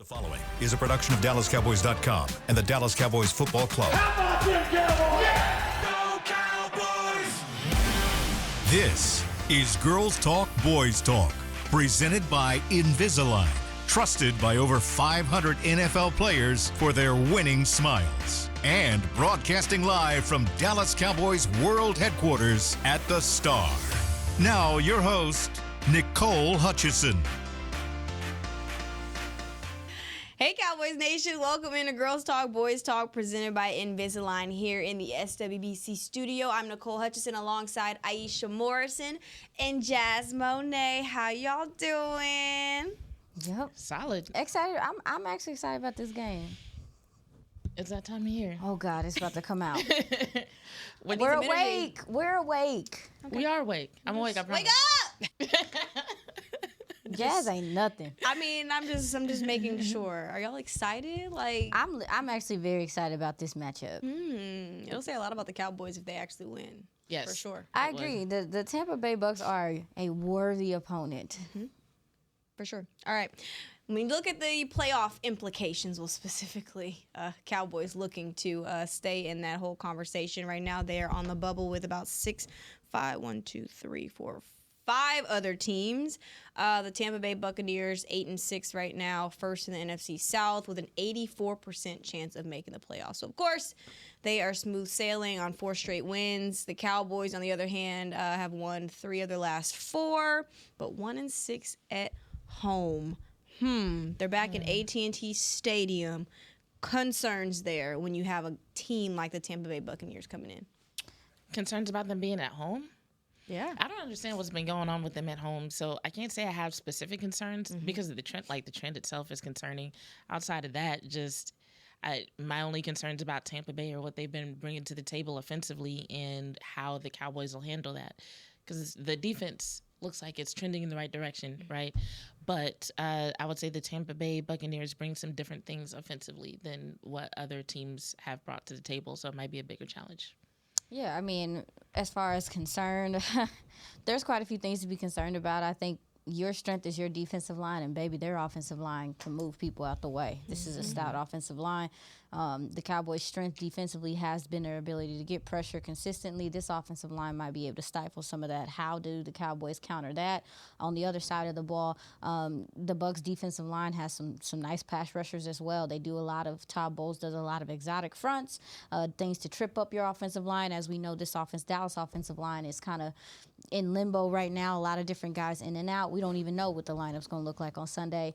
The following is a production of DallasCowboys.com and the Dallas Cowboys Football Club. How about them Cowboys? Yeah! Go Cowboys! This is Girls Talk, Boys Talk, presented by Invisalign, trusted by over 500 NFL players for their winning smiles. And broadcasting live from Dallas Cowboys World Headquarters at the Star. Now, your host, Nicole Hutchison. Hey Cowboys Nation, welcome into Girls Talk, Boys Talk, presented by Invisalign here in the SWBC studio. I'm Nicole Hutchison alongside Aisha Morrison and Jazz Monet. How y'all doing? Yep. Solid. Excited. I'm actually excited about this game. It's that time of year. Oh God, it's about to come out. We're awake. We're awake. Okay. We are awake. I'm awake. I promise. Wake up! Jazz ain't nothing. I mean, I'm just making sure. Are y'all excited? I'm actually very excited about this matchup. It'll say a lot about the Cowboys if they actually win. Yes, for sure. I agree. The Tampa Bay Bucs are a worthy opponent. Mm-hmm. For sure. All right. When we look at the playoff implications, well, specifically, Cowboys looking to stay in that whole conversation. Right now, they are on the bubble with about 5 other teams. The Tampa Bay Buccaneers, 8-6 right now, first in the NFC South with an 84% chance of making the playoffs. So, of course, they are smooth sailing on 4 straight wins. The Cowboys, on the other hand, have won 3 of their last 4, but 1-6 at home. They're back in AT&T Stadium. Concerns there when you have a team like the Tampa Bay Buccaneers coming in. Concerns about them being at home? Yeah. I don't understand what's been going on with them at home, so I can't say I have specific concerns because of the trend. Like, the trend itself is concerning. Outside of that, my only concerns about Tampa Bay are what they've been bringing to the table offensively and how the Cowboys will handle that. Because the defense looks like it's trending in the right direction, right? But I would say the Tampa Bay Buccaneers bring some different things offensively than what other teams have brought to the table, so it might be a bigger challenge. Yeah, I mean, as far as concerned, there's quite a few things to be concerned about. I think your strength is your defensive line, and baby, their offensive line can move people out the way. This is a stout offensive line. The Cowboys' strength defensively has been their ability to get pressure consistently. This offensive line might be able to stifle some of that. How do the Cowboys counter that? On the other side of the ball, the Bucs' defensive line has some nice pass rushers as well. They do a lot of, Todd Bowles does a lot of exotic fronts, things to trip up your offensive line. As we know, Dallas offensive line is kind of in limbo right now. A lot of different guys in and out. We don't even know what the lineup's going to look like on Sunday.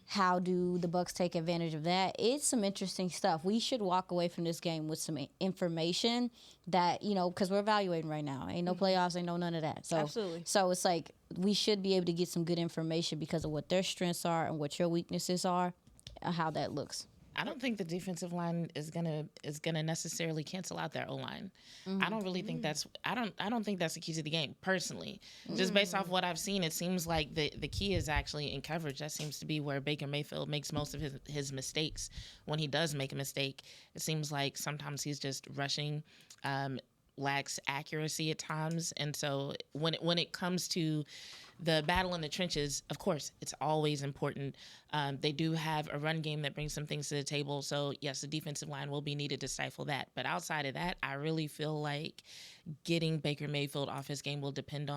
How do the Bucs take advantage of that? It's some interesting stuff. We should walk away from this game with some information that, because we're evaluating right now. Ain't no playoffs, ain't no none of that. So, absolutely. So it's like we should be able to get some good information because of what their strengths are and what your weaknesses are, and how that looks. I don't think the defensive line is gonna necessarily cancel out their O-line. I don't really think that's I don't think that's the key to the game personally. Just based off what I've seen, it seems like the key is actually in coverage. That seems to be where Baker Mayfield makes most of his mistakes. When he does make a mistake, it seems like sometimes he's just rushing, lacks accuracy at times, and so when it comes to the battle in the trenches, of course, it's always important. They do have a run game that brings some things to the table. So, yes, the defensive line will be needed to stifle that. But outside of that, I really feel like getting Baker Mayfield off his game will depend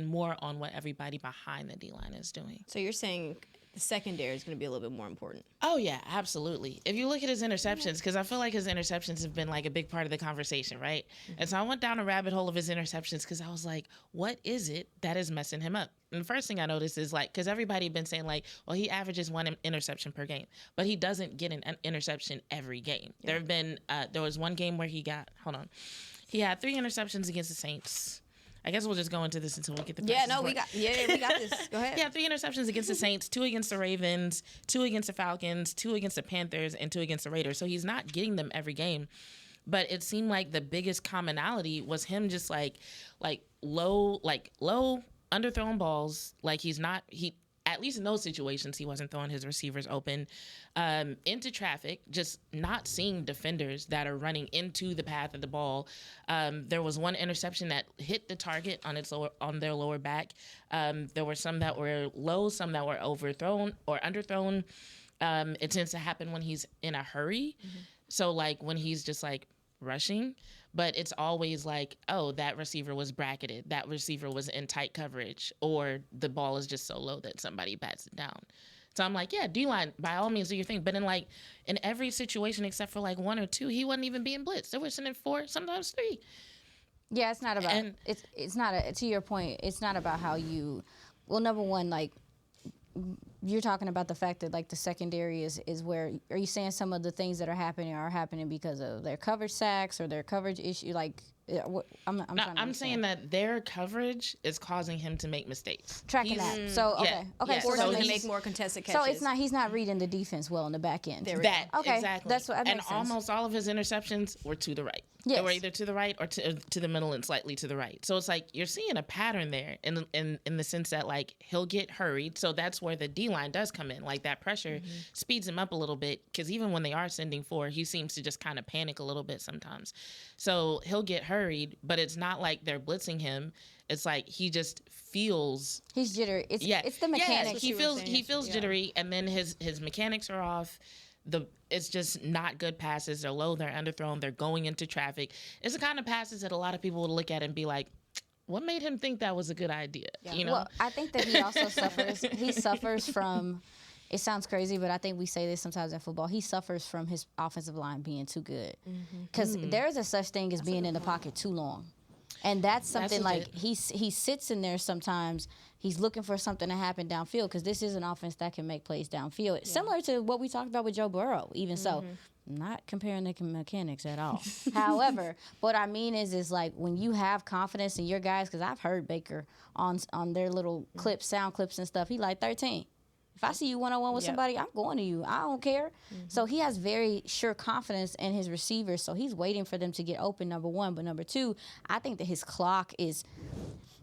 more on what everybody behind the D-line is doing. So you're saying the secondary is going to be a little bit more important. Oh, yeah, absolutely. If you look at his interceptions, because I feel like his interceptions have been like a big part of the conversation, right? And so I went down a rabbit hole of his interceptions because I was like, what is it that is messing him up? And the first thing I noticed is because everybody had been saying well, he averages 1 interception per game, but he doesn't get an interception every game. Yeah. There was one game where he had 3 interceptions against the Saints. I guess we'll just go into this until we get the we got this. Go ahead. Yeah, 3 interceptions against the Saints, 2 against the Ravens, 2 against the Falcons, 2 against the Panthers, and 2 against the Raiders. So he's not getting them every game. But it seemed like the biggest commonality was him just low underthrown balls. At least in those situations, he wasn't throwing his receivers open into traffic, just not seeing defenders that are running into the path of the ball. There was one interception that hit the target on their lower back. There were some that were low, some that were overthrown or underthrown. It tends to happen when he's in a hurry. So like when he's just like rushing, but it's always like, oh, that receiver was bracketed, that receiver was in tight coverage, or the ball is just so low that somebody bats it down. So I'm like, yeah, D-line, by all means, do your thing. But in every situation except for like 1 or 2, he wasn't even being blitzed. They were sending 4, sometimes 3. Yeah, it's not about it's not to your point. It's not about how you. Well, number one, like you're talking about the fact that like the secondary is where. Are you saying some of the things that are happening because of their coverage sacks or their coverage issue? Like, I'm saying that their coverage is causing him to make mistakes. Tracking that. So okay. So he make more contested catches. So he's not reading the defense well in the back end. Exactly. That's what. And almost all of his interceptions were to the right. Yes. They were either to the right or to the middle and slightly to the right. So it's like you're seeing a pattern there in the sense that like he'll get hurried. So that's where the D-line does come in. Like that pressure speeds him up a little bit because even when they are sending 4, he seems to just kind of panic a little bit sometimes. So he'll get hurried, but it's not like they're blitzing him. It's like he just feels he's jittery. It's the mechanics. Yeah, he feels jittery, and then his mechanics are off. It's just not good passes. They're low, they're underthrown, they're going into traffic. It's the kind of passes that a lot of people would look at and be like, what made him think that was a good idea? Yeah. You know? Well, I think that he also suffers from, it sounds crazy, but I think we say this sometimes in football, he suffers from his offensive line being too good. Because there's a such thing as being in the pocket too long. And that's something like he sits in there sometimes. He's looking for something to happen downfield because this is an offense that can make plays downfield. Yeah. Similar to what we talked about with Joe Burrow, even so. Not comparing the mechanics at all. However, what I mean is like when you have confidence in your guys, because I've heard Baker on their little clips, sound clips and stuff, he like 13. If I see you one-on-one with somebody, I'm going to you. I don't care. So he has very sure confidence in his receivers. So he's waiting for them to get open, number one. But number two, I think that his clock is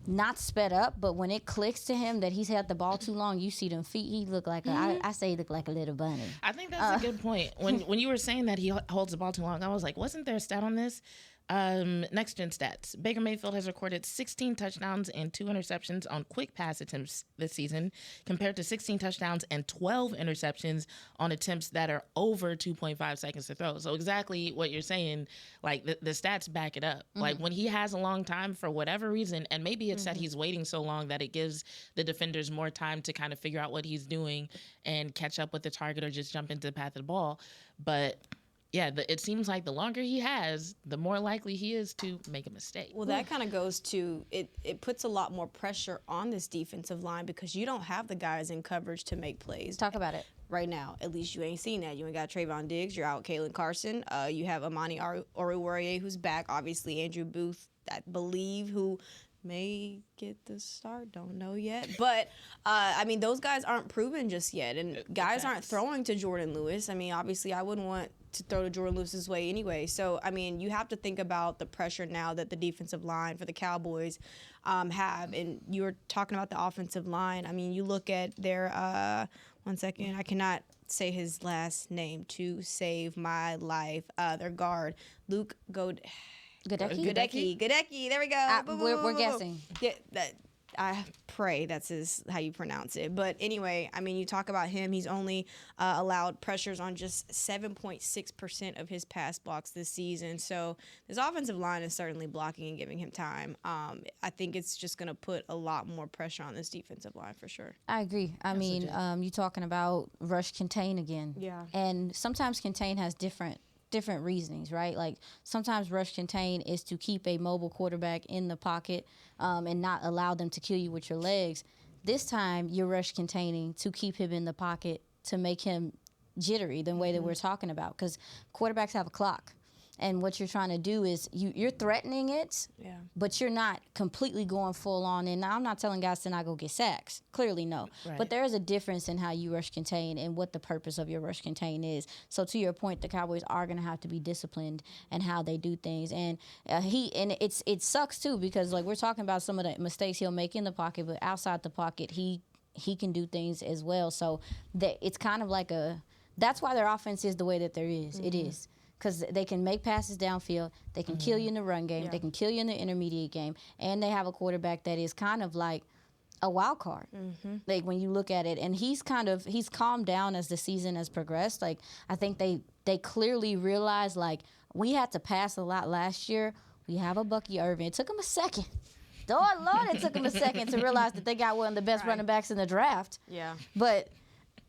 not sped up, but when it clicks to him that he's had the ball too long, you see them feet. He look like I say he look like a little bunny. I think that's a good point. When you were saying that he holds the ball too long, I was like, wasn't there a stat on this? Next gen stats. Baker Mayfield has recorded 16 touchdowns and 2 interceptions on quick pass attempts this season, compared to 16 touchdowns and 12 interceptions on attempts that are over 2.5 seconds to throw. So exactly what you're saying, like the stats back it up. Like when he has a long time for whatever reason, and maybe it's that he's waiting so long that it gives the defenders more time to kind of figure out what he's doing and catch up with the target or just jump into the path of the ball. But yeah, it seems like the longer he has, the more likely he is to make a mistake. Well, that kind of goes to it puts a lot more pressure on this defensive line because you don't have the guys in coverage to make plays. Talk about it. Right now, at least you ain't seen that. You ain't got Trayvon Diggs. You're out Kalen Carson. You have Amani Oruwariye, who's back. Obviously, Andrew Booth, I believe, who may get the start. Don't know yet. But, I mean, those guys aren't proven just yet. And guys aren't throwing to Jordan Lewis. I mean, obviously, I wouldn't want to throw to Jordan Lewis's way anyway. So, I mean, you have to think about the pressure now that the defensive line for the Cowboys have. And you were talking about the offensive line. I mean, you look at their, one second, I cannot say his last name to save my life. Their guard, Luke Godecki. There we go. We're guessing. Yeah, I pray that's how you pronounce it. But anyway, I mean, you talk about him. He's only allowed pressures on just 7.6% of his pass blocks this season. So this offensive line is certainly blocking and giving him time. I think it's just going to put a lot more pressure on this defensive line for sure. I agree. I mean, you're talking about rush contain again. Yeah. And sometimes contain has different reasonings, right? Like sometimes rush contain is to keep a mobile quarterback in the pocket and not allow them to kill you with your legs. This time you're rush containing to keep him in the pocket to make him jittery the way that we're talking about, because quarterbacks have a clock. And what you're trying to do is you're threatening it, but you're not completely going full on. And now I'm not telling guys to not go get sacks. Clearly, no. Right. But there is a difference in how you rush contain and what the purpose of your rush contain is. So to your point, the Cowboys are going to have to be disciplined in how they do things. And it sucks too, because like we're talking about some of the mistakes he'll make in the pocket, but outside the pocket, he can do things as well. So it's kind of like that's why their offense is the way that there is. It is. Because they can make passes downfield, they can kill you in the run game, they can kill you in the intermediate game, and they have a quarterback that is kind of like a wild card. Like when you look at it, and he's calmed down as the season has progressed. Like I think they clearly realized like we had to pass a lot last year. We have a Bucky Irving. It took him a second. Oh Lord, it took him a second to realize that they got one of the best running backs in the draft. Yeah. But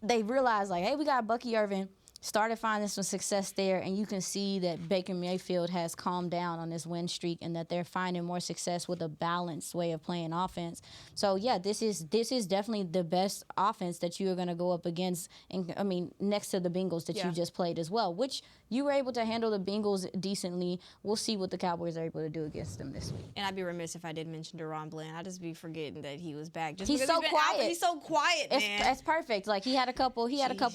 they realized like, hey, we got Bucky Irving. Started finding some success there, and you can see that Baker Mayfield has calmed down on this win streak, and that they're finding more success with a balanced way of playing offense. So yeah, this is definitely the best offense that you are going to go up against. And I mean, next to the Bengals that you just played as well, which you were able to handle the Bengals decently. We'll see what the Cowboys are able to do against them this week. And I'd be remiss if I didn't mention Deron Bland. I'd just be forgetting that he was back. Just He's so quiet. He's so quiet, man. It's perfect. Like he had a couple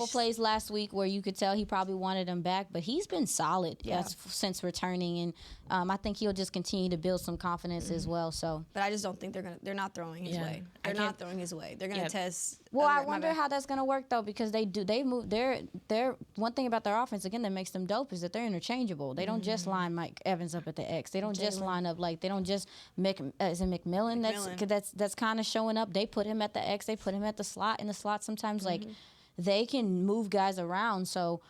plays last week where you could tell he probably wanted him back, but he's been solid since returning, and I think he'll just continue to build some confidence as well. So, but I just don't think they're not throwing his way. They're not throwing his way. They're gonna test. Well, I wonder how that's gonna work though, because they move. They're one thing about their offense again that makes them dope is that they're interchangeable. They don't just line Mike Evans up at the X. They don't just line up like they don't just is it McMillan that's kind of showing up. They put him at the X. They put him at the slot. In the slot sometimes like they can move guys around. So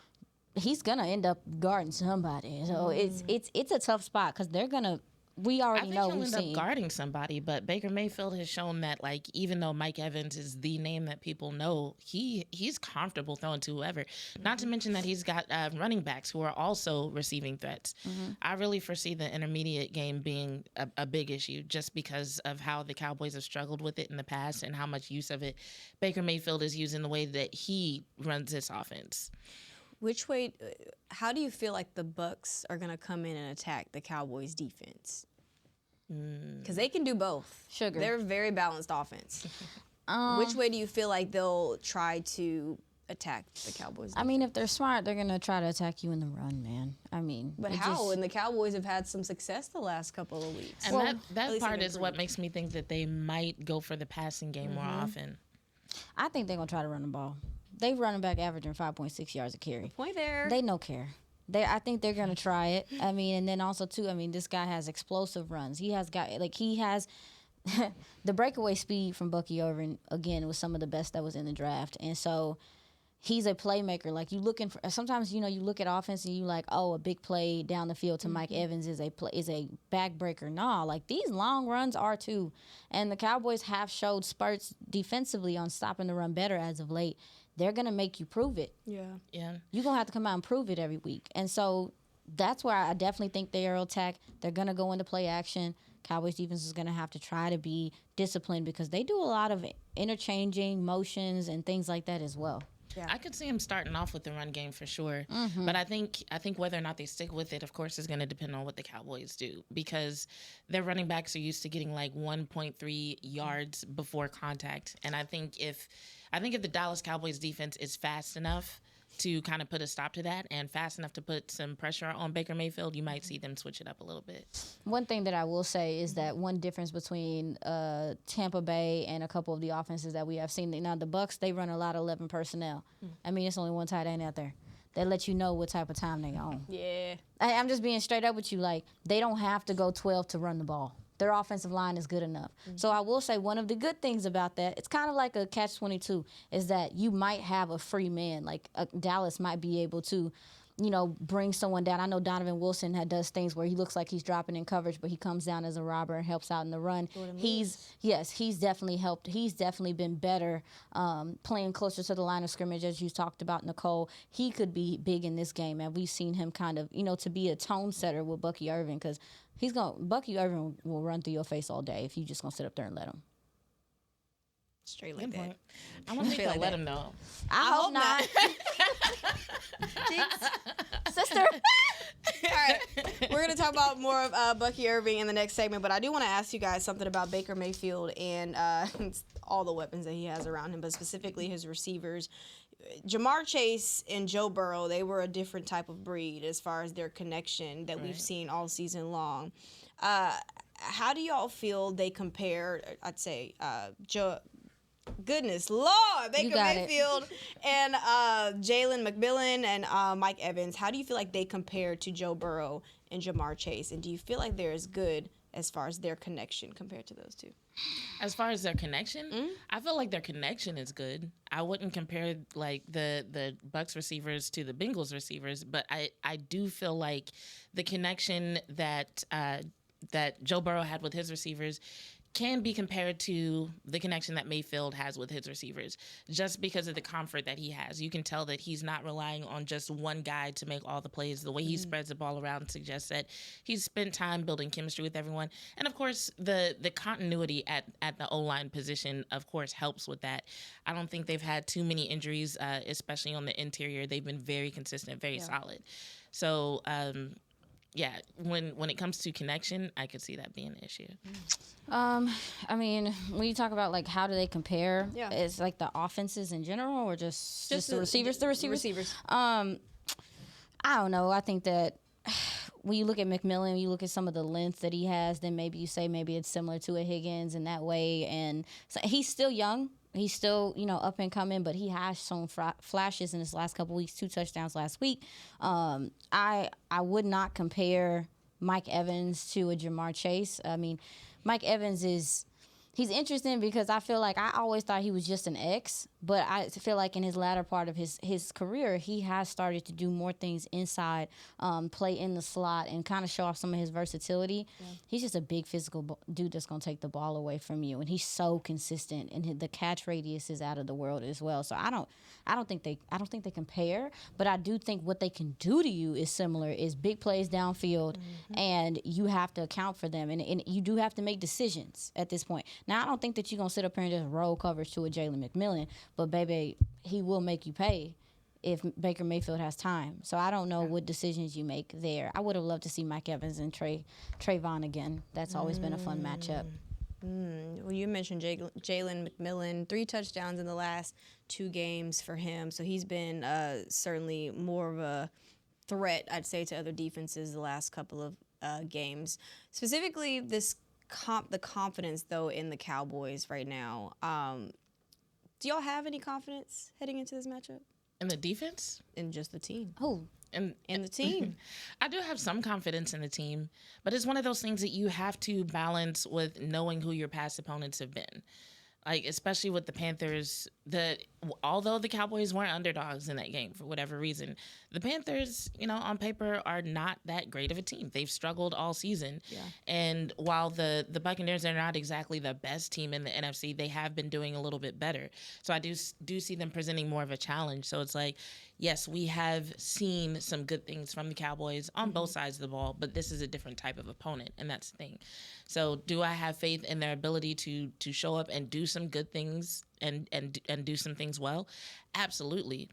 he's gonna end up guarding somebody. So it's a tough spot because they're gonna. We already know. I think he'll end up guarding somebody, but Baker Mayfield has shown that, like, even though Mike Evans is the name that people know, he's comfortable throwing to whoever. Not to mention that he's got running backs who are also receiving threats. I really foresee the intermediate game being a big issue just because of how the Cowboys have struggled with it in the past and how much use of it Baker Mayfield is using the way that he runs this offense. Which way? How do you feel like the Bucs are going to come in and attack the Cowboys' defense? Because they can do both. Sugar. They're a very balanced offense. Which way do you feel like they'll try to attack the Cowboys' defense? I mean, if they're smart, they're going to try to attack you in the run, man. I mean. But how? And the Cowboys have had some success the last couple of weeks. And that part is what makes me think that they might go for the passing game more often. I think they're going to try to run the ball. They running back averaging 5.6 yards a carry. Point there. They no care. I think they're gonna try it. I mean, and then also too. I mean, this guy has explosive runs. He has the breakaway speed from Bucky Irving again was some of the best that was in the draft, and so he's a playmaker. Like you looking for sometimes you look at offense and you like, oh, a big play down the field to Mike Evans is a backbreaker. Nah, like these long runs are too, and the Cowboys have showed spurts defensively on stopping the run better as of late. They're going to make you prove it. Yeah. You're going to have to come out and prove it every week. And so that's where I definitely think they'll attack. They're going to go into play action. Cowboys defense is going to have to try to be disciplined because they do a lot of interchanging motions and things like that as well. Yeah. I could see him starting off with the run game for sure. But I think whether or not they stick with it, of course, is going to depend on what the Cowboys do because their running backs are used to getting like 1.3 yards before contact. And I think if the Dallas Cowboys defense is fast enough to kind of put a stop to that and fast enough to put some pressure on Baker Mayfield, you might see them switch it up a little bit. One thing that I will say is that one difference between Tampa Bay and a couple of the offenses that we have seen. Now, the Bucs, they run a lot of 11 personnel. I mean, it's only one tight end out there. They let you know what type of time they on. Yeah. I'm just being straight up with you. Like, they don't have to go 12 to run the ball. Their offensive line is good enough. So I will say one of the good things about that, it's kind of like a catch-22, is that you might have a free man. Like Dallas might be able to, bring someone down. I know Donovan Wilson does things where he looks like he's dropping in coverage, but he comes down as a robber and helps out in the run. He's definitely helped. He's definitely been better playing closer to the line of scrimmage, as you talked about, Nicole. He could be big in this game, and we've seen him kind of, to be a tone setter with Bucky Irving because Bucky Irving will run through your face all day if you just gonna sit up there and let him. Straight like that. I want to let him know. I hope not. Sister. All right. We're going to talk about more of Bucky Irving in the next segment, but I do want to ask you guys something about Baker Mayfield and all the weapons that he has around him, but specifically his receivers. Jamar Chase and Joe Burrow, they were a different type of breed as far as their connection that we've seen all season long. How do y'all feel they compare, I'd say, goodness Lord, Baker Mayfield and Jalen McMillan and Mike Evans? How do you feel like they compare to Joe Burrow and Jamar Chase? And do you feel like they're as good as far as their connection compared to those two. As far as their connection, I feel like their connection is good. I wouldn't compare like the Bucs receivers to the Bengals receivers, but I do feel like the connection that that Joe Burrow had with his receivers can be compared to the connection that Mayfield has with his receivers, just because of the comfort that he has. You can tell that he's not relying on just one guy to make all the plays. The way he spreads the ball around suggests that he's spent time building chemistry with everyone. And, of course, the continuity at the O-line position, of course, helps with that. I don't think they've had too many injuries, especially on the interior. They've been very consistent, very solid. So, yeah, when it comes to connection, I could see that being an issue. I mean, when you talk about like how do they compare, it's like the offenses in general, or just the receivers. The receivers. I don't know. I think that when you look at McMillan, you look at some of the length that he has, then maybe you say maybe it's similar to a Higgins in that way. And so he's still young. He's still, up and coming, but he has shown flashes in his last couple weeks, 2 touchdowns last week. I would not compare Mike Evans to a Jamar Chase. I mean, Mike Evans he's interesting because I feel like I always thought he was just an X, but I feel like in his latter part of his career, he has started to do more things inside, play in the slot, and kind of show off some of his versatility. Yeah. He's just a big physical dude that's going to take the ball away from you, and he's so consistent, and the catch radius is out of the world as well. So I don't think they compare, but I do think what they can do to you is similar. Is big plays downfield, and you have to account for them, and you do have to make decisions at this point. Now, I don't think that you're going to sit up here and just roll coverage to a Jalen McMillan, but, baby, he will make you pay if Baker Mayfield has time. So I don't know what decisions you make there. I would have loved to see Mike Evans and Trayvon again. That's always been a fun matchup. Well, you mentioned Jalen McMillan, 3 touchdowns in the last 2 games for him. So he's been certainly more of a threat, I'd say, to other defenses the last couple of games. Specifically, the confidence, though, in the Cowboys right now. Do y'all have any confidence heading into this matchup? In the defense? In just the team. Oh, in the team. I do have some confidence in the team, but it's one of those things that you have to balance with knowing who your past opponents have been. Like, especially with the Panthers, although the Cowboys weren't underdogs in that game for whatever reason, the Panthers, on paper are not that great of a team. They've struggled all season. Yeah. And while the Buccaneers are not exactly the best team in the NFC, they have been doing a little bit better. So I do see them presenting more of a challenge. So it's like, yes, we have seen some good things from the Cowboys on both sides of the ball, but this is a different type of opponent, and that's the thing. So do I have faith in their ability to show up and do some good things and do some things well? Absolutely.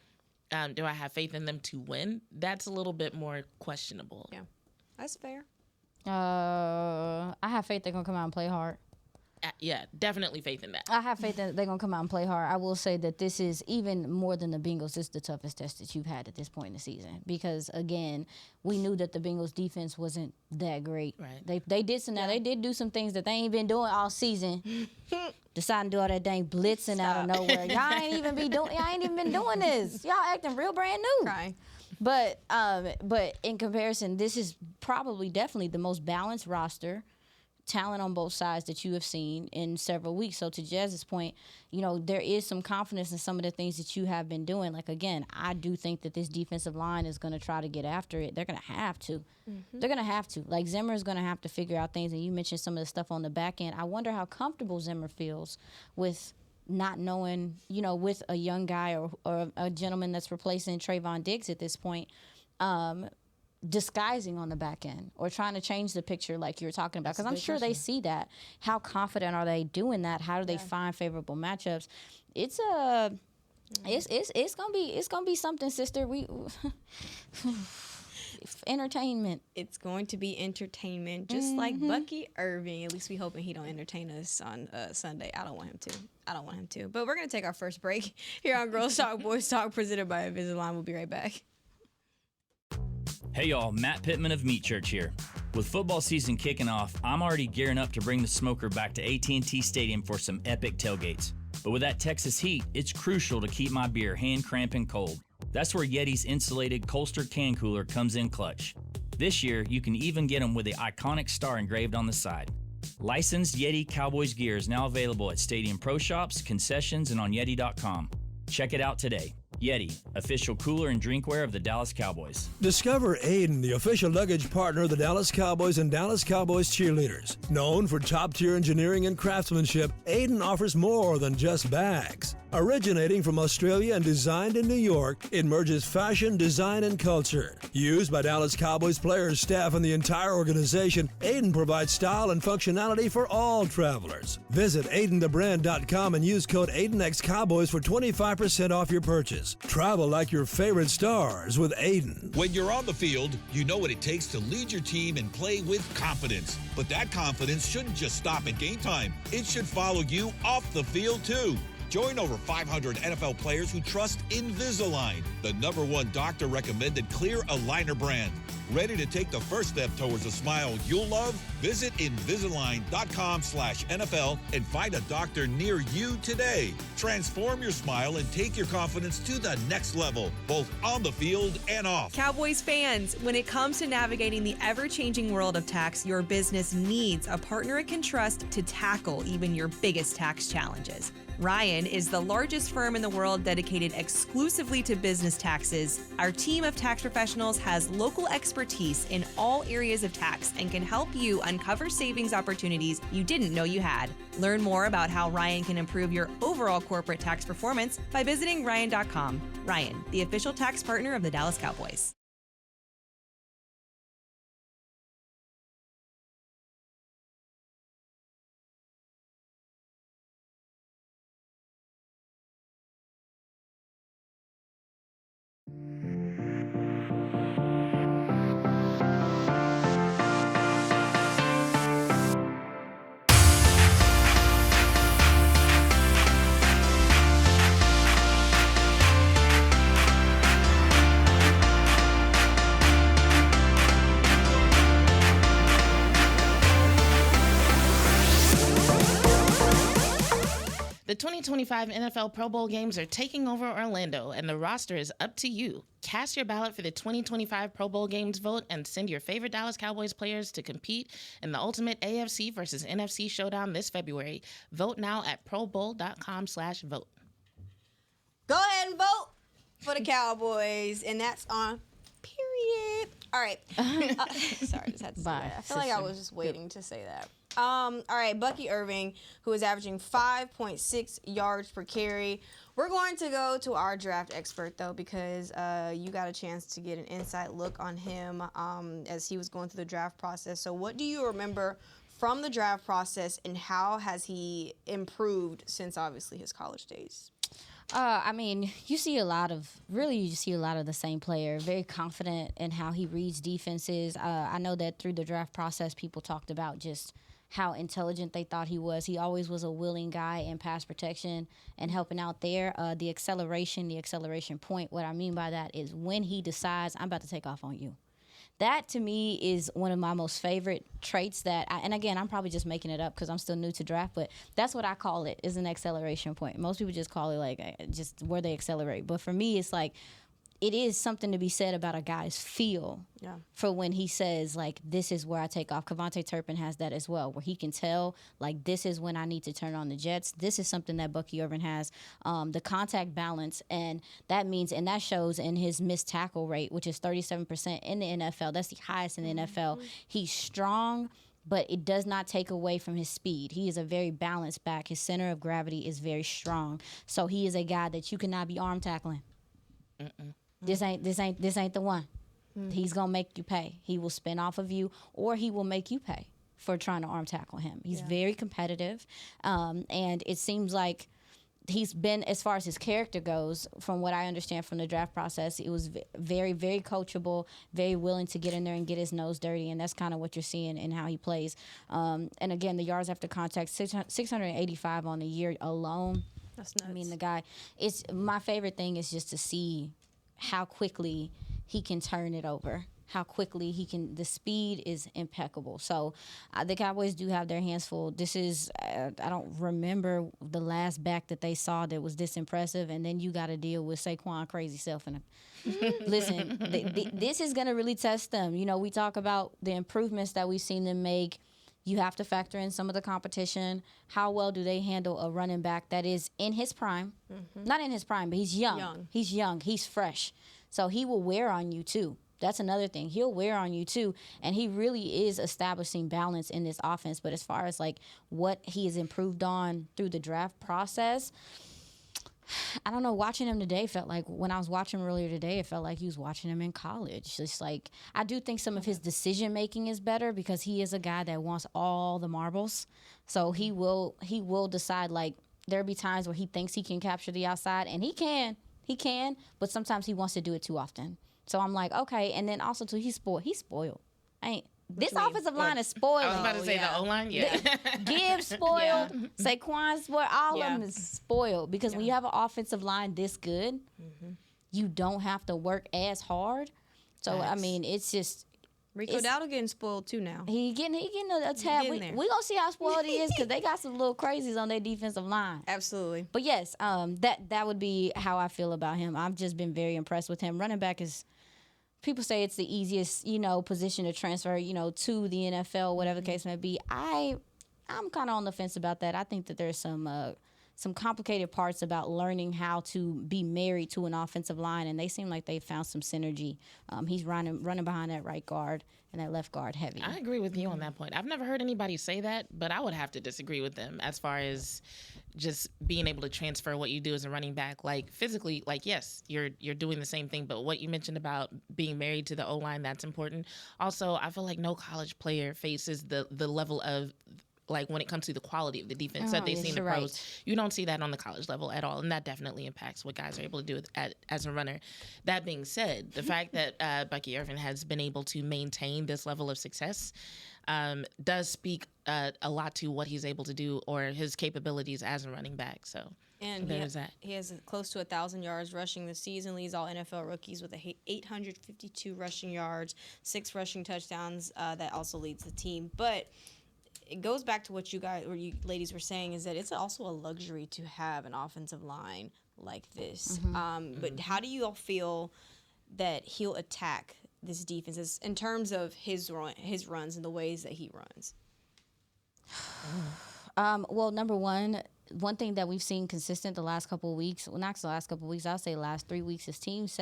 Do I have faith in them to win? That's a little bit more questionable. Yeah, that's fair. I have faith they're going to come out and play hard. Yeah, definitely faith in that. I have faith that they're going to come out and play hard. I will say that this is, even more than the Bengals, this is the toughest test that you've had at this point in the season. Because, again, we knew that the Bengals defense wasn't that great. Right. They did do some things that they ain't been doing all season. Deciding to do all that dang blitzing out of nowhere. Y'all ain't even been doing this. Y'all acting real brand new. Right. But in comparison, this is definitely the most balanced roster, talent on both sides that you have seen in several weeks. So to Jazz's point, there is some confidence in some of the things that you have been doing. Like, again, I do think that this defensive line is going to try to get after it. They're going to have to. They're going to have to. Like, Zimmer is going to have to figure out things. And you mentioned some of the stuff on the back end. I wonder how comfortable Zimmer feels with not knowing, with a young guy or a gentleman that's replacing Trayvon Diggs at this point, disguising on the back end or trying to change the picture like you were talking about, because I'm sure they see that. How confident are they doing that? How do they find favorable matchups? It's gonna be something, sister. Entertainment. It's going to be entertainment, just like Bucky Irving. At least we hoping he don't entertain us on Sunday. I don't want him to. But we're gonna take our first break here on Girls Talk Boys Talk, presented by Invisalign. We'll be right back. Hey y'all, Matt Pittman of Meat Church here. With football season kicking off, I'm already gearing up to bring the smoker back to AT&T Stadium for some epic tailgates. But with that Texas heat, it's crucial to keep my beer hand cramping cold. That's where Yeti's insulated Colster can cooler comes in clutch. This year, you can even get them with the iconic star engraved on the side. Licensed Yeti Cowboys gear is now available at Stadium Pro Shops, concessions, and on Yeti.com. Check it out today. Yeti, official cooler and drinkware of the Dallas Cowboys. Discover Aiden, the official luggage partner of the Dallas Cowboys and Dallas Cowboys cheerleaders. Known for top-tier engineering and craftsmanship, Aiden offers more than just bags. Originating from Australia and designed in New York, it merges fashion, design, and culture. Used by Dallas Cowboys players, staff, and the entire organization, Aiden provides style and functionality for all travelers. Visit AidenTheBrand.com and use code AidenXCowboys for 25% off your purchase. Travel like your favorite stars with Aiden. When you're on the field, you know what it takes to lead your team and play with confidence. But that confidence shouldn't just stop at game time. It should follow you off the field, too. Join over 500 NFL players who trust Invisalign, the #1 doctor-recommended clear aligner brand. Ready to take the first step towards a smile you'll love? Visit Invisalign.com/NFL and find a doctor near you today. Transform your smile and take your confidence to the next level, both on the field and off. Cowboys fans, when it comes to navigating the ever-changing world of tax, your business needs a partner it can trust to tackle even your biggest tax challenges. Ryan is the largest firm in the world dedicated exclusively to business taxes. Our team of tax professionals has local expertise in all areas of tax and can help you uncover savings opportunities you didn't know you had. Learn more about how Ryan can improve your overall corporate tax performance by visiting Ryan.com. Ryan, the official tax partner of the Dallas Cowboys. The 2025 NFL Pro Bowl games are taking over Orlando, and the roster is up to you. Cast your ballot for the 2025 Pro Bowl games vote and send your favorite Dallas Cowboys players to compete in the ultimate AFC versus NFC showdown this February. Vote now at probowl.com/vote. Go ahead and vote for the Cowboys, and that's on period. All right. Sorry, I just had to say Bye, that. I feel like I was just waiting to say that. All right, Bucky Irving, who is averaging 5.6 yards per carry. We're going to go to our draft expert, though, because you got a chance to get an inside look on him as he was going through the draft process. So what do you remember from the draft process, and how has he improved since, obviously, his college days? I mean, you see a lot of the same player, very confident in how he reads defenses. I know that through the draft process, people talked about just how intelligent they thought he was. He always was a willing guy in pass protection and helping out there. The acceleration point, what I mean by that is when he decides, I'm about to take off on you. That, to me, is one of my most favorite traits and again, I'm probably just making it up because I'm still new to draft, but that's what I call it, is an acceleration point. Most people just call it, like, just where they accelerate. But for me, it's like, it is something to be said about a guy's feel for when he says, like, this is where I take off. Kevontae Turpin has that as well, where he can tell, like, this is when I need to turn on the jets. This is something that Bucky Irving has, the contact balance, and that shows in his missed tackle rate, which is 37% in the NFL. That's the highest in the NFL. He's strong, but it does not take away from his speed. He is a very balanced back. His center of gravity is very strong. So he is a guy that you cannot be arm tackling. This ain't the one. He's gonna make you pay. He will spin off of you, or he will make you pay for trying to arm tackle him. He's very competitive, and it seems like he's been, as far as his character goes, from what I understand from the draft process, it was very, very coachable, very willing to get in there and get his nose dirty, and that's kind of what you're seeing in how he plays. And again, the yards after contact, 685 on the year alone. That's nuts. I mean, the guy. It's my favorite thing is just to see how quickly he can turn it over how quickly the speed is impeccable. So the Cowboys do have their hands full. This is, I don't remember the last back that they saw that was this impressive, and then you got to deal with Saquon crazy self. And listen, this is going to really test them. You know, we talk about the improvements that we've seen them make. You have to factor in some of the competition. How well do they handle a running back that is in his prime? Not in his prime, but he's young. He's young. He's fresh. So he will wear on you, too. That's another thing. He'll wear on you, too. And he really is establishing balance in this offense. But as far as, like, what he has improved on through the draft process, I don't know. Watching him today felt like, when I was watching him earlier today, it felt like he was watching him in college. Just like, I do think some of his decision-making is better because he is a guy that wants all the marbles. So he will decide, like, there'll be times where he thinks he can capture the outside, and he can, but sometimes he wants to do it too often. So I'm like, okay. And then also, too, he's spoiled. This offensive line is spoiled. I was about to say the O-line, yeah. Gibbs spoiled, Saquon spoiled, all of them is spoiled. Because when you have an offensive line this good, you don't have to work as hard. So, I mean, it's just... Rico Dowdle getting spoiled, too, now. He getting a tab. We're going to see how spoiled he is because they got some little crazies on their defensive line. Absolutely. But, yes, that would be how I feel about him. I've just been very impressed with him. Running back is... People say it's the easiest, position to transfer, to the NFL, whatever the case may be. I'm kind of on the fence about that. I think that there's some complicated parts about learning how to be married to an offensive line, and they seem like they found some synergy. He's running behind that right guard and that left guard heavy. I agree with you on that point. I've never heard anybody say that, but I would have to disagree with them as far as just being able to transfer what you do as a running back. Like, physically, like, yes, you're doing the same thing, but what you mentioned about being married to the O-line, that's important. Also, I feel like no college player faces the level of, like, when it comes to the quality of the defense that they've seen in the pros. Right. You don't see that on the college level at all, and that definitely impacts what guys are able to do as a runner. That being said, the fact that Bucky Irving has been able to maintain this level of success does speak a lot to what he's able to do or his capabilities as a running back. So, and there's that. He has close to 1,000 yards rushing this season, leads all NFL rookies with 852 rushing yards, 6 rushing touchdowns. That also leads the team. But it goes back to what you ladies were saying, is that it's also a luxury to have an offensive line like this. But how do you all feel that he'll attack this defense in terms of his runs and the ways that he runs? Well, number one thing that we've seen consistent the last couple of weeks, well, not the last couple of weeks, I'll say last 3 weeks, is teams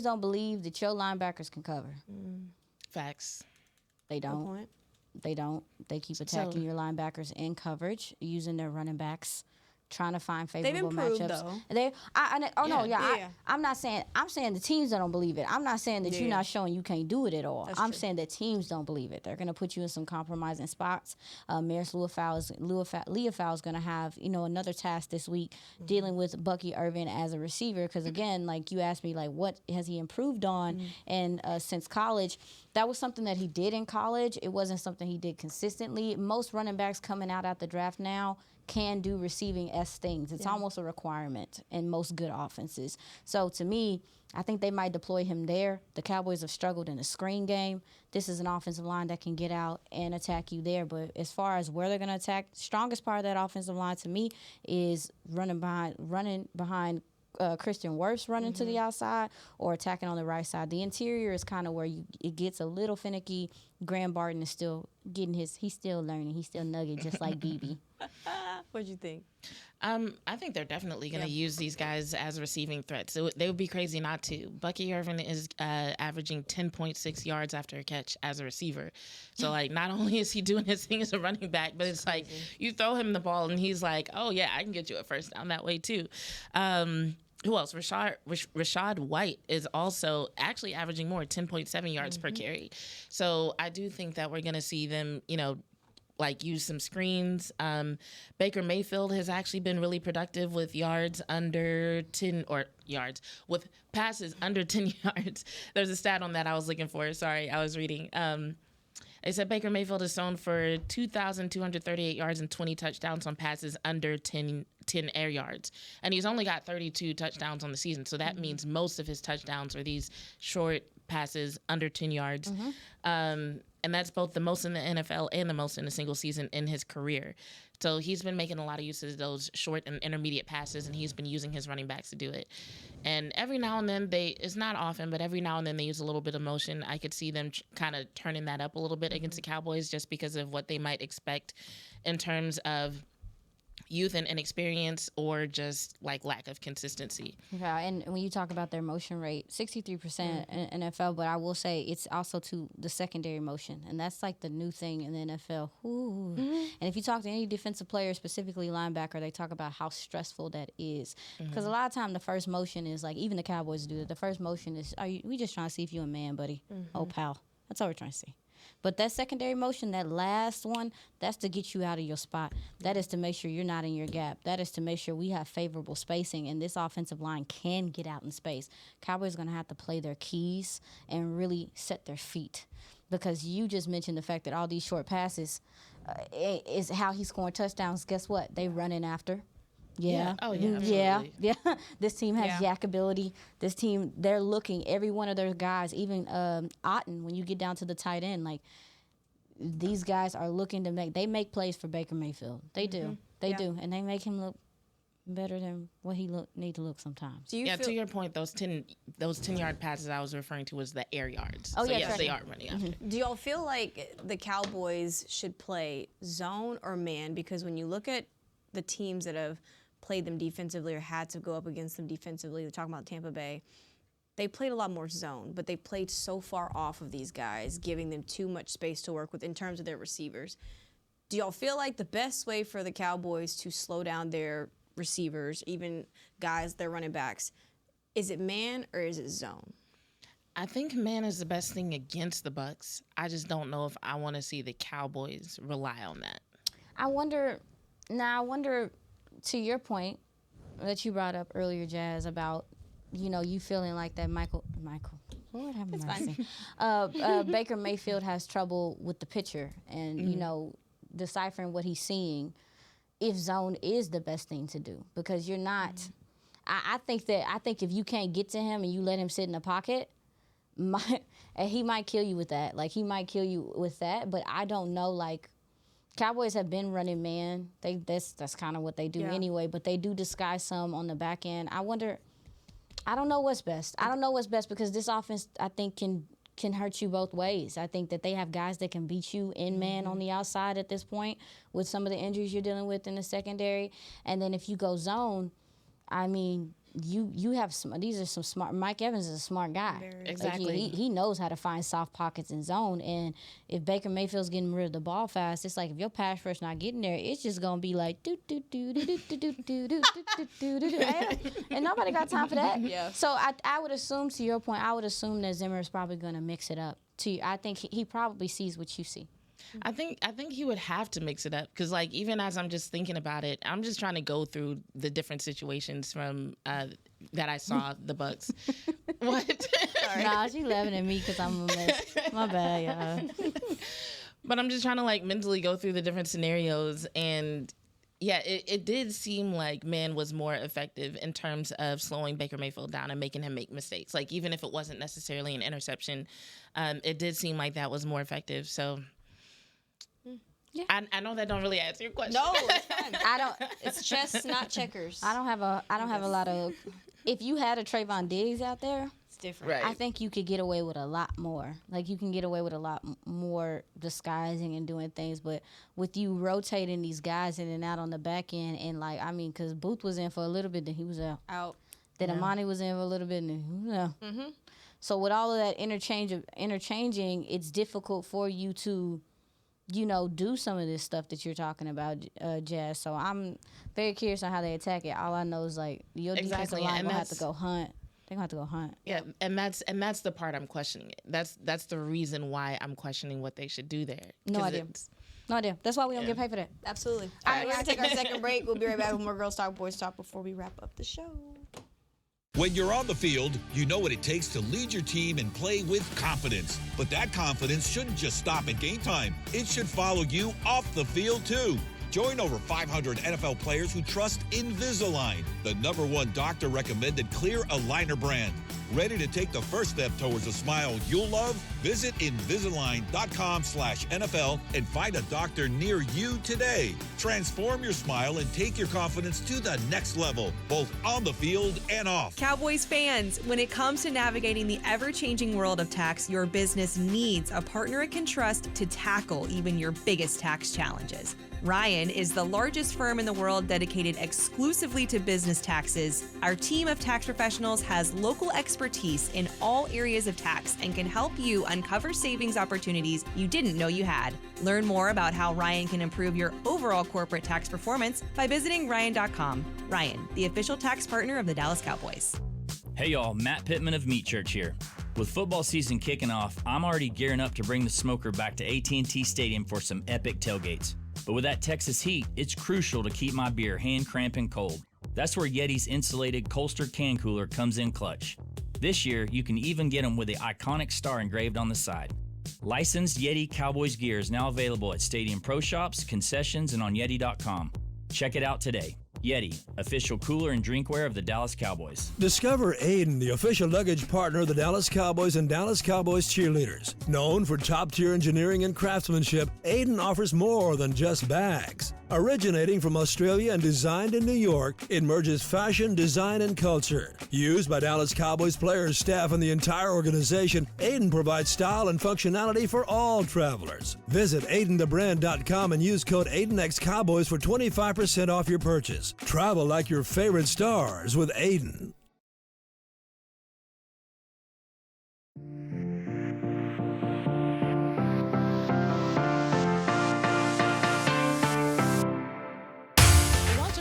don't believe that your linebackers can cover. Facts. They don't. They don't. They keep attacking your linebackers in coverage, using their running backs, trying to find favorable matchups. They've improved, though. I'm not saying. I'm saying the teams don't believe it. I'm not saying that you're not showing you can't do it at all. I'm saying that teams don't believe it. They're going to put you in some compromising spots. Maris Leofau is going to have another task this week dealing with Bucky Irving as a receiver. Because again, like you asked me, like what has he improved on and since college. That was something that he did in college. It wasn't something he did consistently. Most running backs coming out at the draft now can do receiving things. It's almost a requirement in most good offenses. So to me, I think they might deploy him there. The Cowboys have struggled in the screen game. This is an offensive line that can get out and attack you there. But as far as where they're going to attack, the strongest part of that offensive line to me is running behind Christian Wirfs running to the outside or attacking on the right side. The interior is kind of where it gets a little finicky. Graham Barton is still he's still learning. He's still nugget just like BB. What'd you think? I think they're definitely going to use these guys as receiving threats. So they would be crazy not to. Bucky Irving is averaging 10.6 yards after a catch as a receiver. So, like, not only is he doing his thing as a running back, but it's like you throw him the ball and he's like, oh, yeah, I can get you a first down that way, too. Who else? Rashad White is also actually averaging more, 10.7 yards per carry. So I do think that we're going to see them, like use some screens. Baker Mayfield has actually been really productive with yards under 10 with passes under 10 yards. There's a stat on that I was looking for. Sorry, I was reading. They said Baker Mayfield is thrown for 2,238 yards and 20 touchdowns on passes under 10 10 air yards. And he's only got 32 touchdowns on the season. So that means most of his touchdowns are these short passes under 10 yards. And that's both the most in the NFL and the most in a single season in his career. So he's been making a lot of use of those short and intermediate passes, and he's been using his running backs to do it. And every now and then it's not often, but every now and then they use a little bit of motion. I could see them kind of turning that up a little bit against the Cowboys just because of what they might expect in terms of youth and inexperience or just like lack of consistency. Yeah, and when you talk about their motion rate, 63% in NFL, but I will say it's also to the secondary motion, and that's like the new thing in the NFL. And if you talk to any defensive player, specifically linebacker, they talk about how stressful that is. Because a lot of time the first motion is like, even the Cowboys do it, the first motion is, we just trying to see if you a man, buddy. Oh, pal. That's all we're trying to see. But that secondary motion, that last one, that's to get you out of your spot. That is to make sure you're not in your gap. That is to make sure we have favorable spacing, and this offensive line can get out in space. Cowboys are going to have to play their keys and really set their feet, because you just mentioned the fact that all these short passes is how he's scoring touchdowns. Guess what? They running after. Yeah. Oh, yeah. Absolutely. Yeah. This team has yak ability. This team, they're looking, every one of their guys, even Otten, when you get down to the tight end, like, these guys are looking to they make plays for Baker Mayfield. They do. They do. And they make him look better than what he need to look sometimes. To your point, those 10-yard passes I was referring to was the air yards. Oh, so yeah, yes, they are running after. Do y'all feel like the Cowboys should play zone or man? Because when you look at the teams that have played them defensively or had to go up against them defensively, we're talking about Tampa Bay, they played a lot more zone, but they played so far off of these guys, giving them too much space to work with in terms of their receivers. Do y'all feel like the best way for the Cowboys to slow down their receivers, even guys, their running backs, is it man or is it zone? I think man is the best thing against the Bucs. I just don't know if I want to see the Cowboys rely on that. I wonder, to your point that you brought up earlier, Jazz, about, you feeling like that Michael, Lord have mercy. Baker Mayfield has trouble with the pitcher and, deciphering what he's seeing, if zone is the best thing to do, because you're not, I think if you can't get to him and you let him sit in the pocket, he might kill you with that. Like, he might kill you with that, but I don't know, like, Cowboys have been running man. That's kind of what they do anyway, but they do disguise some on the back end. I don't know what's best. I don't know what's best, because this offense, I think, can hurt you both ways. I think that they have guys that can beat you in man on the outside at this point with some of the injuries you're dealing with in the secondary. And then if you go zone, I mean, you have these are some smart. Mike Evans is a smart guy. Exactly. Like he knows how to find soft pockets in zone. And if Baker Mayfield's getting rid of the ball fast, it's like if your pass rush not getting there, it's just gonna be like do do do do do do do do do do, and nobody got time for that. Yeah. So I would assume, to your point, I would assume that Zimmer is probably gonna mix it up. I think he probably sees what you see. I think he would have to mix it up, because, like, even as I'm just thinking about it, I'm just trying to go through the different situations from that I saw the Bucs. What? Sorry. Nah, she's laughing at me because I'm a mess. My bad, y'all. But I'm just trying to, like, mentally go through the different scenarios, and yeah, it did seem like man was more effective in terms of slowing Baker Mayfield down and making him make mistakes. Like, even if it wasn't necessarily an interception, it did seem like that was more effective. So. Yeah. I know that don't really answer your question. No, it's fine. It's chess, not checkers. I don't have a lot of. If you had a Trayvon Diggs out there, it's different. Right. I think you could get away with a lot more. Like, you can get away with a lot more disguising and doing things. But with you rotating these guys in and out on the back end, and because Booth was in for a little bit, then he was out. Then Amani was in for a little bit, and then he was out. Mm-hmm. So with all of that interchanging, it's difficult for you to, do some of this stuff that you're talking about, Jazz. So I'm very curious on how they attack it. All I know is, like, your defensive line will have to go hunt. They're going to have to go hunt. Yeah, and that's the part I'm questioning it. That's the reason why I'm questioning what they should do there. No idea. That's why we don't get paid for that. Absolutely. All right, we're going to take our second break. We'll be right back with more Girls Talk, Boys Talk before we wrap up the show. When you're on the field, you know what it takes to lead your team and play with confidence. But that confidence shouldn't just stop at game time. It should follow you off the field, too. Join over 500 NFL players who trust Invisalign, the #1 doctor-recommended clear aligner brand. Ready to take the first step towards a smile you'll love? Visit Invisalign.com/NFL and find a doctor near you today. Transform your smile and take your confidence to the next level, both on the field and off. Cowboys fans, when it comes to navigating the ever-changing world of tax, your business needs a partner it can trust to tackle even your biggest tax challenges. Ryan is the largest firm in the world dedicated exclusively to business taxes. Our team of tax professionals has local expertise in all areas of tax and can help you uncover savings opportunities you didn't know you had. Learn more about how Ryan can improve your overall corporate tax performance by visiting Ryan.com. Ryan, the official tax partner of the Dallas Cowboys. Hey y'all, Matt Pittman of Meat Church here. With football season kicking off, I'm already gearing up to bring the smoker back to AT&T Stadium for some epic tailgates. But with that Texas heat, it's crucial to keep my beer hand cramping cold. That's where Yeti's insulated Colster can cooler comes in clutch. This year, you can even get them with the iconic star engraved on the side. Licensed Yeti Cowboys gear is now available at Stadium Pro Shops, concessions, and on Yeti.com. Check it out today. Yeti, official cooler and drinkware of the Dallas Cowboys. Discover Aiden, the official luggage partner of the Dallas Cowboys and Dallas Cowboys cheerleaders. Known for top-tier engineering and craftsmanship, Aiden offers more than just bags. Originating from Australia and designed in New York, it merges fashion, design, and culture. Used by Dallas Cowboys players, staff, and the entire organization, Aiden provides style and functionality for all travelers. Visit AidenTheBrand.com and use code AidenXCowboys for 25% off your purchase. Travel like your favorite stars with Aiden.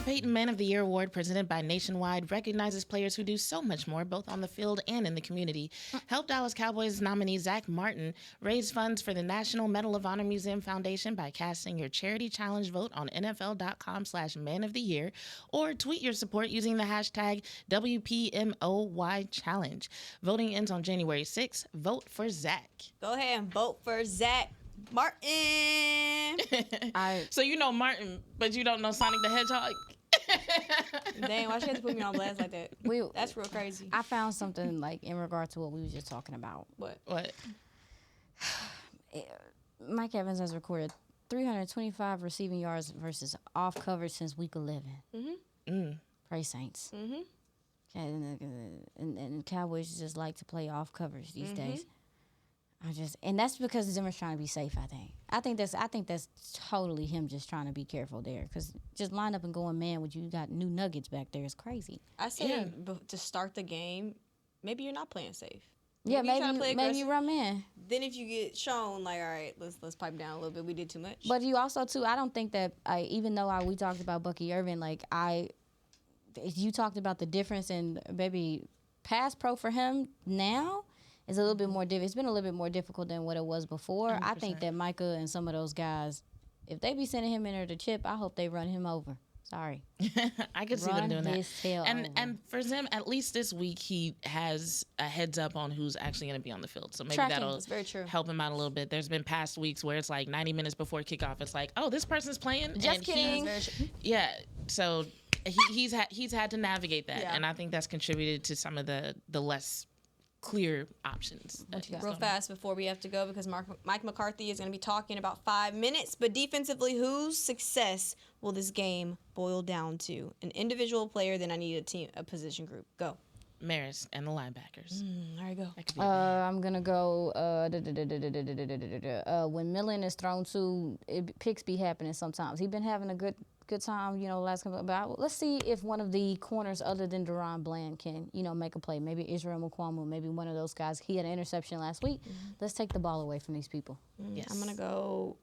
Peyton Man of the Year Award, presented by Nationwide, recognizes players who do so much more, both on the field and in the community. Help Dallas Cowboys nominee Zach Martin raise funds for the National Medal of Honor Museum Foundation by casting your charity challenge vote on NFL.com/Man of the Year, or tweet your support using the hashtag WPMOY Challenge. Voting ends on January 6th. Vote for Zach. Go ahead and vote for Zach Martin. So you know Martin, but you don't know Sonic the Hedgehog? Dang, why she have to put me on blast like that? That's real crazy. I found something like in regard to what we were just talking about. What? Mike Evans has recorded 325 receiving yards versus off coverage since week 11. Praise Saints. And Cowboys just like to play off coverage these days. And that's because Zimmer's trying to be safe. I think that's totally him just trying to be careful there. Because just line up and going man when you got new nuggets back there is crazy. I said to start the game, maybe you're not playing safe. Yeah, maybe you run man. Then if you get shown like, all right, let's pipe down a little bit. We did too much. But you also too, I don't think that even though we talked about Bucky Irving, you talked about the difference in maybe pass pro for him now. It's a little bit more it's been a little bit more difficult than what it was before. 100%. I think that Micah and some of those guys, if they be sending him in there to chip, I hope they run him over. Sorry. I could see them doing that. Tail and for Zim, at least this week, he has a heads up on who's actually going to be on the field. So maybe that'll help him out a little bit. There's been past weeks where it's like 90 minutes before kickoff. It's like, oh, this person's playing. Just kidding. Yeah. So he's had to navigate that. And I think that's contributed to some of the less clear options. Real fast before we have to go, because Mike McCarthy is going to be talking about 5 minutes. But defensively, whose success will this game boil down to? An individual player, then I need a position group. Go. Maris and the linebackers. There you go. I'm going to go when Millen is thrown to, picks be happening sometimes. He's been having a good time, last couple. But let's see if one of the corners other than Deron Bland can, make a play. Maybe Israel Mukwamu, maybe one of those guys. He had an interception last week. Let's take the ball away from these people. Yes. I'm going to go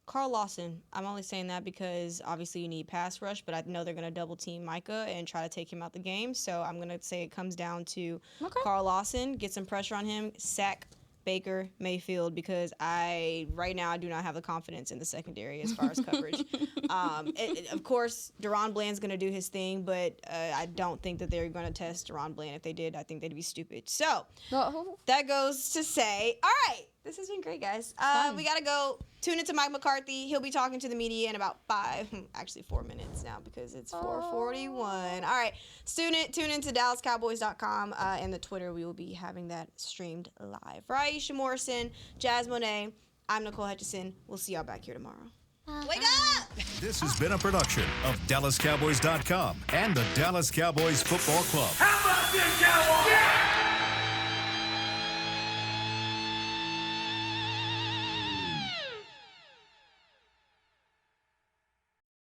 Carl Lawson. I'm only saying that because obviously you need pass rush, but I know they're going to double team Micah and try to take him out the game. So I'm going to say it comes down to Carl Lawson, get some pressure on him, sack Baker Mayfield, because right now I do not have the confidence in the secondary as far as coverage. Of course, Deron Bland's going to do his thing, but I don't think that they're going to test Deron Bland. If they did, I think they'd be stupid. So that goes to say, all right, This has been great, guys. We got to go tune into Mike McCarthy. He'll be talking to the media in about 4 minutes now because it's 4:41. All right. Tune into DallasCowboys.com and the Twitter. We will be having that streamed live. For Aisha Morrison, Jazz Monet, I'm Nicole Hutchison. We'll see y'all back here tomorrow. Wake up! This has been a production of DallasCowboys.com and the Dallas Cowboys Football Club. How about this, Cowboys? Yeah!